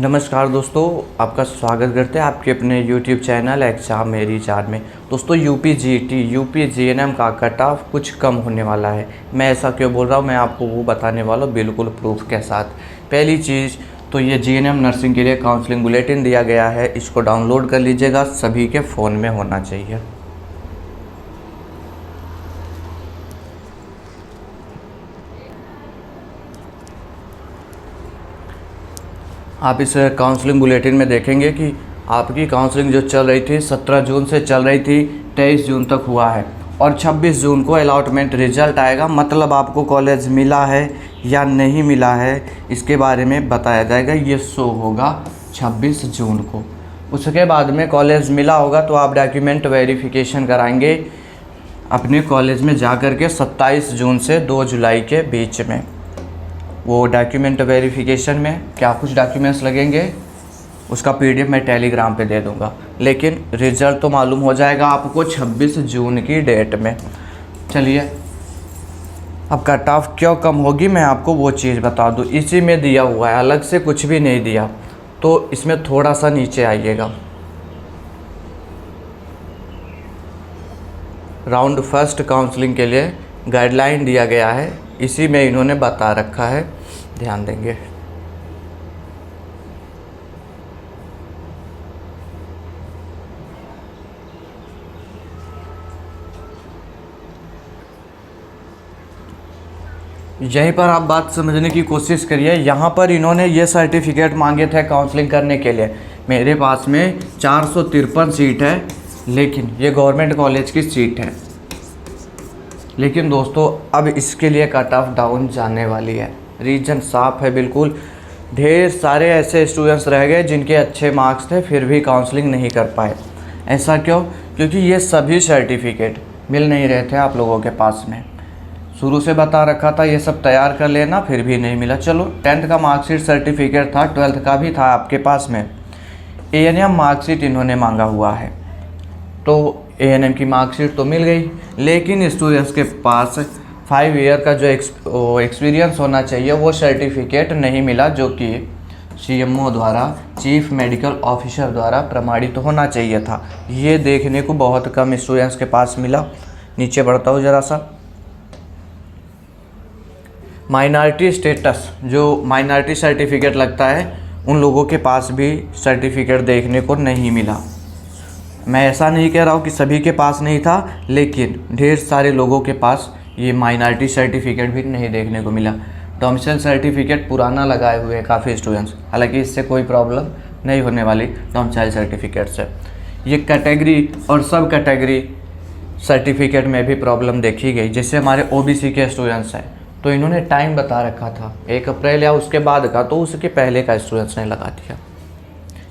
नमस्कार दोस्तों, आपका स्वागत करते हैं आपके अपने YouTube चैनल एग्ज़ाम मेरी जान में। दोस्तों यूपी जीटी, यूपी जीएनएम का कट ऑफ कुछ कम होने वाला है। मैं ऐसा क्यों बोल रहा हूँ, मैं आपको वो बताने वाला हूँ बिल्कुल प्रूफ के साथ। पहली चीज़ तो ये जीएनएम नर्सिंग के लिए काउंसलिंग बुलेटिन दिया गया है, इसको डाउनलोड कर लीजिएगा, सभी के फ़ोन में होना चाहिए। आप इस काउंसलिंग बुलेटिन में देखेंगे कि आपकी काउंसलिंग जो चल रही थी 17 जून से चल रही थी, 23 जून तक हुआ है और 26 जून को अलॉटमेंट रिजल्ट आएगा। मतलब आपको कॉलेज मिला है या नहीं मिला है इसके बारे में बताया जाएगा। ये शो होगा 26 जून को। उसके बाद में कॉलेज मिला होगा तो आप डॉक्यूमेंट वेरिफिकेशन कराएंगे अपने कॉलेज में जा कर के 27 जून से 2 जुलाई के बीच में। वो डॉक्यूमेंट वेरिफिकेशन में क्या कुछ डॉक्यूमेंट्स लगेंगे उसका PDF मैं टेलीग्राम पे दे दूंगा, लेकिन रिज़ल्ट तो मालूम हो जाएगा आपको 26 जून की डेट में। चलिए, अब कट ऑफ क्यों कम होगी मैं आपको वो चीज़ बता दूं। इसी में दिया हुआ है, अलग से कुछ भी नहीं दिया। तो इसमें थोड़ा सा नीचे आइएगा, राउंड फर्स्ट काउंसलिंग के लिए गाइडलाइन दिया गया है, इसी में इन्होंने बता रखा है, ध्यान देंगे। यहीं पर आप बात समझने की कोशिश करिए। यहाँ पर इन्होंने ये सर्टिफिकेट मांगे थे काउंसलिंग करने के लिए। मेरे पास में 453 सीट है, लेकिन ये गवर्नमेंट कॉलेज की सीट है। लेकिन दोस्तों अब इसके लिए कट ऑफ डाउन जाने वाली है। रीज़न साफ है बिल्कुल। ढेर सारे ऐसे स्टूडेंट्स रह गए जिनके अच्छे मार्क्स थे फिर भी काउंसलिंग नहीं कर पाए। ऐसा क्यों? क्योंकि ये सभी सर्टिफिकेट मिल नहीं रहे थे आप लोगों के पास में। शुरू से बता रखा था ये सब तैयार कर लेना, फिर भी नहीं मिला। चलो, 10th का मार्कशीट सर्टिफिकेट था, 12th का भी था आपके पास में। A&M मार्कशीट इन्होंने मांगा हुआ है, तो A&M की मार्कशीट तो मिल गई, लेकिन स्टूडेंट्स के पास 5 ईयर का जो एक्सपीरियंस होना चाहिए वो सर्टिफिकेट नहीं मिला, जो कि CMO द्वारा, चीफ मेडिकल ऑफिसर द्वारा प्रमाणित होना चाहिए था। ये देखने को बहुत कम स्टूडेंट्स के पास मिला। नीचे बढ़ता हूँ ज़रा सा। माइनॉरिटी स्टेटस, जो माइनॉरिटी सर्टिफिकेट लगता है, उन लोगों के पास भी सर्टिफिकेट देखने को नहीं मिला। मैं ऐसा नहीं कह रहा हूँ कि सभी के पास नहीं था, लेकिन ढेर सारे लोगों के पास ये माइनॉरिटी सर्टिफिकेट भी नहीं देखने को मिला। डोमिसाइल सर्टिफिकेट पुराना लगाए हुए हैं काफ़ी स्टूडेंट्स, हालांकि इससे कोई प्रॉब्लम नहीं होने वाली डोमिसाइल सर्टिफिकेट से। ये कैटेगरी और सब कैटेगरी सर्टिफिकेट में भी प्रॉब्लम देखी गई। जैसे हमारे OBC के स्टूडेंट्स हैं तो इन्होंने टाइम बता रखा था 1 अप्रैल या उसके बाद का, तो उसके पहले का स्टूडेंट्स ने लगा दिया।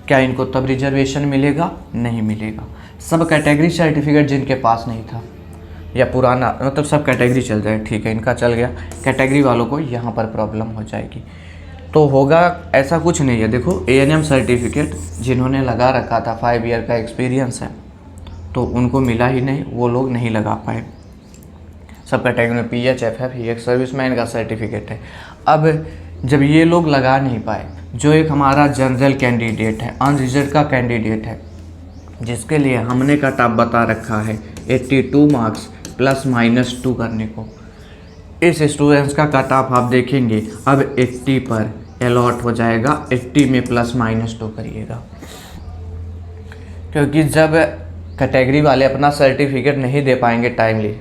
क्या इनको तब रिजर्वेशन मिलेगा? नहीं मिलेगा। सब कैटेगरी सर्टिफिकेट जिनके पास नहीं था या पुराना, मतलब सब कैटेगरी चल जाए, ठीक है, इनका चल गया, कैटेगरी वालों को यहाँ पर प्रॉब्लम हो जाएगी। तो होगा ऐसा कुछ नहीं है। देखो, A&M सर्टिफिकेट जिन्होंने लगा रखा था 5 ईयर का एक्सपीरियंस है, तो उनको मिला ही नहीं, वो लोग नहीं लगा पाए। सब कैटेगरी में PH, FF, ये एक सर्विसमैन का सर्टिफिकेट है। अब जब ये लोग लगा नहीं पाए, जो एक हमारा जनरल कैंडिडेट है, अनरिजर्व का कैंडिडेट है, जिसके लिए हमने कट ऑफ बता रखा है 82 मार्क्स +- 2 करने को, इस स्टूडेंट्स का कट ऑफ आप देखेंगे अब 80 पर अलॉट हो जाएगा। 80 में +- 2 करिएगा, क्योंकि जब कैटेगरी वाले अपना सर्टिफिकेट नहीं दे पाएंगे टाइमली,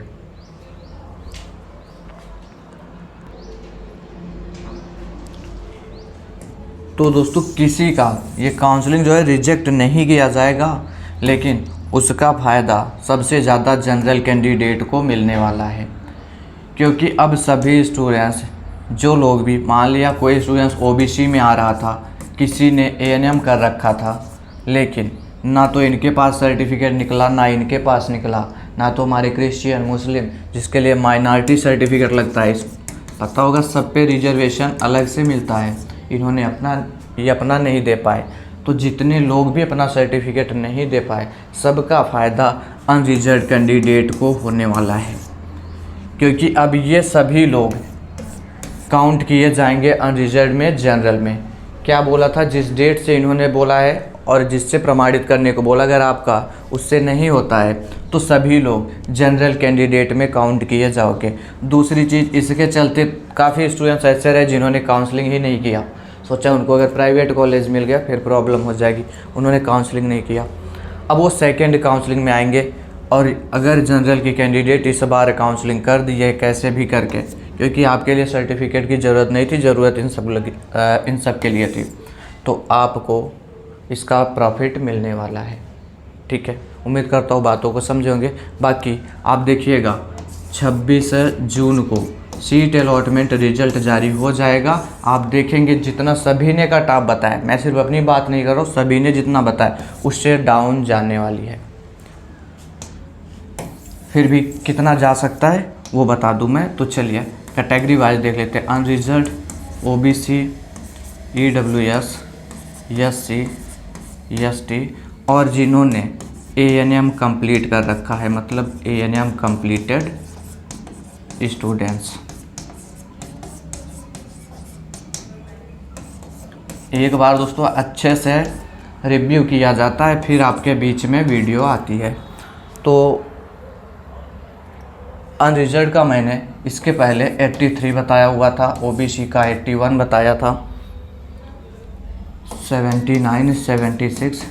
तो दोस्तों किसी का ये काउंसलिंग जो है रिजेक्ट नहीं किया जाएगा, लेकिन उसका फ़ायदा सबसे ज़्यादा जनरल कैंडिडेट को मिलने वाला है। क्योंकि अब सभी स्टूडेंट्स, जो लोग भी, मान लिया कोई स्टूडेंट्स OBC में आ रहा था, किसी ने A&M कर रखा था, लेकिन ना तो इनके पास सर्टिफिकेट निकला, ना इनके पास निकला, ना तो हमारे क्रिश्चियन, मुस्लिम जिसके लिए माइनॉरिटी सर्टिफिकेट लगता है, पता होगा सब पे रिजर्वेशन अलग से मिलता है, इन्होंने अपना नहीं दे पाए। तो जितने लोग भी अपना सर्टिफिकेट नहीं दे पाए, सबका फ़ायदा अनरिजर्व कैंडिडेट को होने वाला है, क्योंकि अब ये सभी लोग काउंट किए जाएंगे अनरिजर्व में, जनरल में। क्या बोला था, जिस डेट से इन्होंने बोला है और जिससे प्रमाणित करने को बोला, अगर आपका उससे नहीं होता है तो सभी लोग जनरल कैंडिडेट में काउंट किए जाओगे। दूसरी चीज़, इसके चलते काफ़ी स्टूडेंट्स ऐसे रहे जिन्होंने काउंसलिंग ही नहीं किया, सोचा उनको अगर प्राइवेट कॉलेज मिल गया फिर प्रॉब्लम हो जाएगी, उन्होंने काउंसलिंग नहीं किया। अब वो सेकेंड काउंसलिंग में आएंगे, और अगर जनरल की कैंडिडेट इस बार काउंसलिंग कर दी है कैसे भी करके, क्योंकि आपके लिए सर्टिफिकेट की ज़रूरत नहीं थी, ज़रूरत इन सब के लिए थी, तो आपको इसका प्रॉफिट मिलने वाला है। ठीक है, उम्मीद करता हूँ बातों को समझोगे। बाकी आप देखिएगा 26 जून को सीट अलॉटमेंट रिजल्ट जारी हो जाएगा। आप देखेंगे जितना सभी ने कट ऑफ बताया, मैं सिर्फ अपनी बात नहीं कर रहा हूँ, सभी ने जितना बताया उससे डाउन जाने वाली है। फिर भी कितना जा सकता है वो बता दूं मैं। तो चलिए कैटेगरी वाइज देख लेते हैं। Unreserved, OBC, EWS, SC, ST और जिन्होंने ANM कंप्लीट कर रखा है, मतलब ANM कंप्लीटेड स्टूडेंट्स। एक बार दोस्तों अच्छे से रिव्यू किया जाता है, फिर आपके बीच में वीडियो आती है। तो अनरिजर्व्ड का मैंने इसके पहले 83 बताया हुआ था, OBC का 81 बताया था, 79, 76,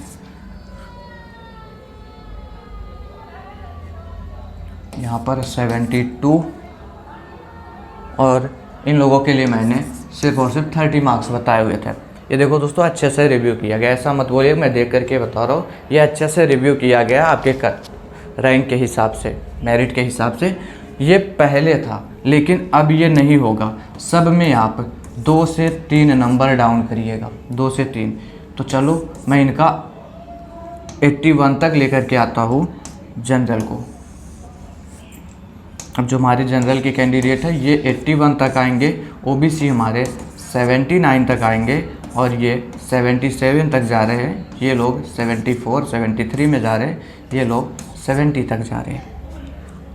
यहाँ पर 72, और इन लोगों के लिए मैंने सिर्फ और सिर्फ 30 मार्क्स बताए हुए थे। ये देखो दोस्तों अच्छे से रिव्यू किया गया, ऐसा मत बोलिए मैं देख करके बता रहा हूँ, ये अच्छे से रिव्यू किया गया आपके रैंक के हिसाब से, मेरिट के हिसाब से। ये पहले था लेकिन अब ये नहीं होगा, सब में आप 2 से 3 नंबर डाउन करिएगा, 2 से 3। तो चलो मैं इनका 81 तक लेकर के आता हूँ जनरल को। अब जो हमारे जनरल के कैंडिडेट है ये 81 तक आएंगे, OBC हमारे 79 तक आएंगे, और ये 77 तक जा रहे हैं, ये लोग 74, 73 में जा रहे हैं, ये लोग 70 तक जा रहे हैं।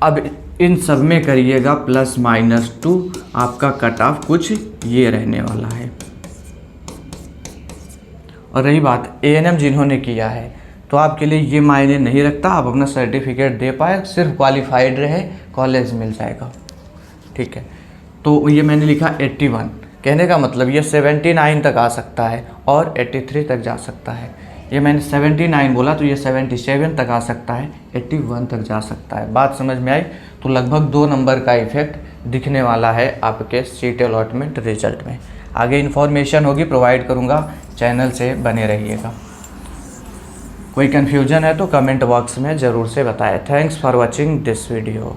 अब इन सब में करिएगा +-2, आपका कट ऑफ कुछ ये रहने वाला है। और रही बात ANM जिन्होंने किया है, तो आपके लिए ये मायने नहीं रखता, आप अपना सर्टिफिकेट दे पाए, सिर्फ क्वालिफाइड रहे, कॉलेज मिल जाएगा। ठीक है, तो ये मैंने लिखा 81, कहने का मतलब ये 79 तक आ सकता है और 83 तक जा सकता है। ये मैंने 79 बोला तो ये 77 तक आ सकता है, 81 तक जा सकता है। बात समझ में आई? तो लगभग 2 नंबर का इफेक्ट दिखने वाला है आपके सीट अलॉटमेंट रिजल्ट में। आगे इन्फॉर्मेशन होगी प्रोवाइड करूँगा, चैनल से बने रहिएगा। कोई कन्फ्यूजन है तो कमेंट बॉक्स में ज़रूर से बताएं। Thanks for watching this video.